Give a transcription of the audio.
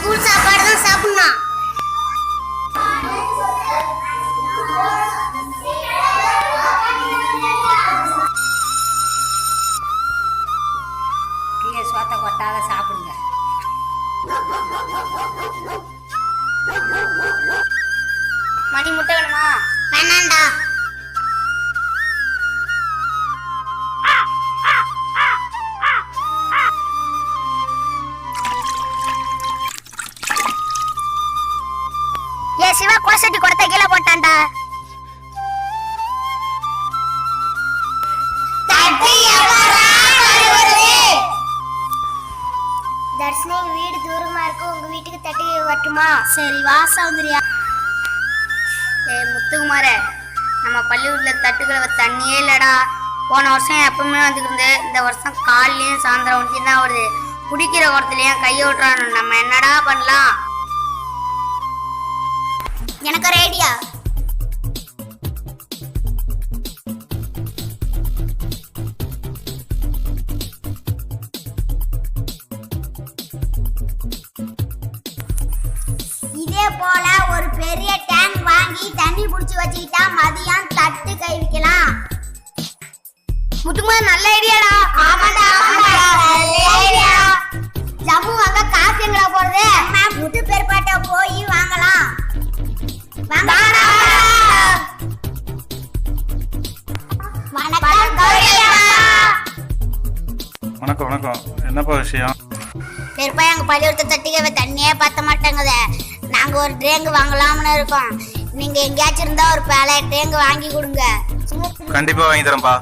School சாப்பாடு தான் சாப்பிடணும். கீழே சோத்தை கொட்டாத சாப்பிடுங்க. மணி முட்டை வேணுமா? வேணாண்டா. ஏ சிவா கோசட்டி கொடுத்த கீழே போட்டான்டா. தர்ஷினி வீடு தூரமா இருக்கு, உங்க வீட்டுக்கு தட்டி வரட்டுமா? சரி வா சௌந்தர்யா. முத்துக்குமார, நம்ம பள்ளிக்கூடத்துல தட்டுக்களை தண்ணியே இல்லடா. போன வருஷம் எப்பவுமே வந்துக்கிருந்து, இந்த வருஷம் காலையிலயும் சாயந்தரம் ஒன்றையும் தான் வருது. குடிக்கிற குடத்துலயும் கையை விட்டுறானு, நம்ம என்னடா பண்ணலாம்? எனக்கு ஒரு ஐடியா. இதே போல ஒரு பெரிய டேங்க் வாங்கி தண்ணி புடிச்சு வச்சுக்கிட்டா மதியம் தட்டு கை வைக்கலாம். முத்துக்குமார் நல்ல ஐடியாடா. ஆமாடா நல்ல ஐடியா. ஜம்மு வாங்க காசு எங்கடா போறது? முத்து பெருப்பாட்ட போய் வாங்கலாம். வணக்கம் வணக்கம். என்னப்பா விஷயம்? பெருப்பா எங்க பள்ளிக்கூடத்தை தட்டிக்கவே தண்ணியே பத்த மாட்டேங்குது. நாங்க ஒரு ட்ரேங்க் வாங்கலாம்னு இருக்கோம். நீங்க எங்கேயாச்சும் இருந்தா ஒரு பழைய ட்ரேங்க் வாங்கி கொடுங்க. கண்டிப்பா வாங்கி தரேன்ப்பா.